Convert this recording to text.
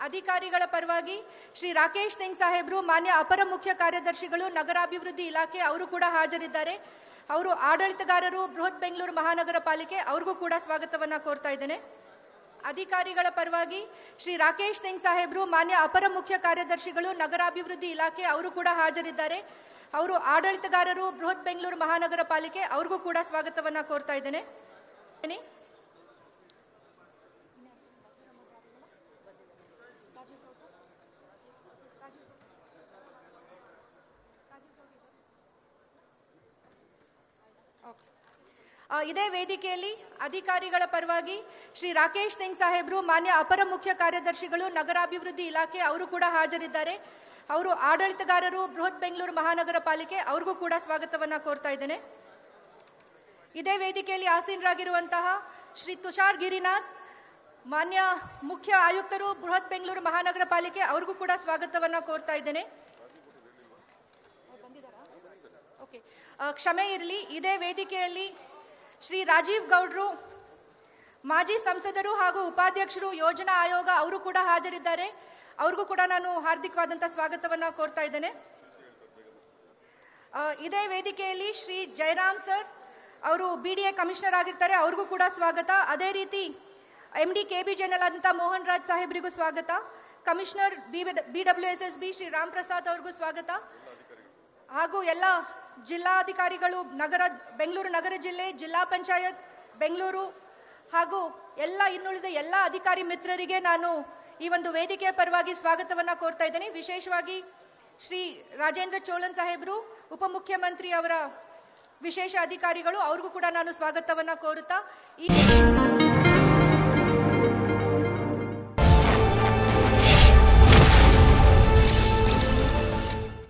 ಅಧಿಕಾರಿಗಳ ಪರವಾಗಿ ಶ್ರೀ ರಾಕೇಶ್ ಸಿಂಗ್ ಸಾಹೇಬ್ರು, ಮಾನ್ಯ ಅಪರ ಮುಖ್ಯ ಕಾರ್ಯದರ್ಶಿಗಳು, ನಗರಾಭಿವೃದ್ಧಿ ಇಲಾಖೆ, ಅವರು ಕೂಡ ಹಾಜರಿದ್ದಾರೆ. ಅವರು ಆಡಳಿತಗಾರರು, ಬೃಹತ್ ಬೆಂಗಳೂರು ಮಹಾನಗರ ಪಾಲಿಕೆ, ಅವ್ರಿಗೂ ಕೂಡ ಸ್ವಾಗತವನ್ನ ಕೋರ್ತಾ ಇದ್ದೇನೆ. ಅಧಿಕಾರಿಗಳ ಪರವಾಗಿ ಶ್ರೀ ರಾಕೇಶ್ ಸಿಂಗ್ ಸಾಹೇಬ್ರು, ಮಾನ್ಯ ಅಪರ ಮುಖ್ಯ ಕಾರ್ಯದರ್ಶಿಗಳು, ನಗರಾಭಿವೃದ್ಧಿ ಇಲಾಖೆ, ಅವರು ಕೂಡ ಹಾಜರಿದ್ದಾರೆ. ಅವರು ಆಡಳಿತಗಾರರು, ಬೃಹತ್ ಬೆಂಗಳೂರು ಮಹಾನಗರ ಪಾಲಿಕೆ, ಅವ್ರಿಗೂ ಕೂಡ ಸ್ವಾಗತವನ್ನ ಕೋರ್ತಾ ಇದ್ದೇನೆ. ಇದೇ ವೇದಿಕೆಯಲ್ಲಿ ಅಧಿಕಾರಿಗಳ ಪರವಾಗಿ ಶ್ರೀ ರಾಕೇಶ್ ಸಿಂಗ್ ಸಾಹೇಬ್ರು, ಮಾನ್ಯ ಅಪರ ಮುಖ್ಯ ಕಾರ್ಯದರ್ಶಿಗಳು, ನಗರಾಭಿವೃದ್ಧಿ ಇಲಾಖೆ, ಅವರು ಕೂಡ ಹಾಜರಿದ್ದಾರೆ. ಅವರು ಆಡಳಿತಗಾರರು, ಬೃಹತ್ ಬೆಂಗಳೂರು ಮಹಾನಗರ ಪಾಲಿಕೆ, ಅವ್ರಿಗೂ ಕೂಡ ಸ್ವಾಗತವನ್ನ ಕೋರ್ತಾ ಇದ್ದೇನೆ. ಇದೇ ವೇದಿಕೆಯಲ್ಲಿ ಆಸೀನರಾಗಿರುವಂತಹ ಶ್ರೀ ತುಷಾರ್ ಗಿರಿನಾಥ್, ಮಾನ್ಯ ಮುಖ್ಯ ಆಯುಕ್ತರು, ಬೃಹತ್ ಬೆಂಗಳೂರು ಮಹಾನಗರ ಪಾಲಿಕೆ, ಅವ್ರಿಗೂ ಕೂಡ ಸ್ವಾಗತವನ್ನ ಕೋರ್ತಾ ಇದ್ದೇನೆ. ಕ್ಷಮೆ ಇರಲಿ. ಇದೇ ವೇದಿಕೆಯಲ್ಲಿ ಶ್ರೀ ರಾಜೀವ್ ಗೌಡ್ರು, ಮಾಜಿ ಸಂಸದರು ಹಾಗೂ ಉಪಾಧ್ಯಕ್ಷರು, ಯೋಜನಾ ಆಯೋಗ, ಅವರು ಕೂಡ ಹಾಜರಿದ್ದಾರೆ. ಅವ್ರಿಗೂ ಕೂಡ ನಾನು ಹಾರ್ದಿಕವಾದಂಥ ಸ್ವಾಗತವನ್ನು ಕೋರ್ತಾ ಇದ್ದೇನೆ. ಇದೇ ವೇದಿಕೆಯಲ್ಲಿ ಶ್ರೀ ಜಯರಾಮ್ ಸರ್, ಅವರು BDA ಕಮಿಷನರ್ ಆಗಿರ್ತಾರೆ, ಅವ್ರಿಗೂ ಕೂಡ ಸ್ವಾಗತ. ಅದೇ ರೀತಿ MD KB ಜನರಲ್ ಆದಂಥ ಮೋಹನ್ ರಾಜ್ ಸಾಹೇಬ್ರಿಗೂ ಸ್ವಾಗತ. ಕಮಿಷನರ್ BWSSB ಶ್ರೀ ರಾಮ್ ಪ್ರಸಾದ್ ಅವ್ರಿಗೂ ಸ್ವಾಗತ. ಹಾಗೂ ಎಲ್ಲ ಜಿಲ್ಲಾಧಿಕಾರಿಗಳು, ಬೆಂಗಳೂರು ನಗರ ಜಿಲ್ಲೆ, ಜಿಲ್ಲಾ ಪಂಚಾಯತ್ ಬೆಂಗಳೂರು ಹಾಗೂ ಇನ್ನುಳಿದ ಎಲ್ಲ ಅಧಿಕಾರಿ ಮಿತ್ರರಿಗೆ ನಾನು ಈ ಒಂದು ವೇದಿಕೆಯ ಪರವಾಗಿ ಸ್ವಾಗತವನ್ನ ಕೋರ್ತಾ ಇದ್ದೇನೆ. ವಿಶೇಷವಾಗಿ ಶ್ರೀ ರಾಜೇಂದ್ರ ಚೋಳನ್ ಸಾಹೇಬರು, ಉಪಮುಖ್ಯಮಂತ್ರಿ ಅವರ ವಿಶೇಷ ಅಧಿಕಾರಿಗಳು, ಅವ್ರಿಗೂ ಕೂಡ ನಾನು ಸ್ವಾಗತವನ್ನ ಕೋರುತ್ತಾ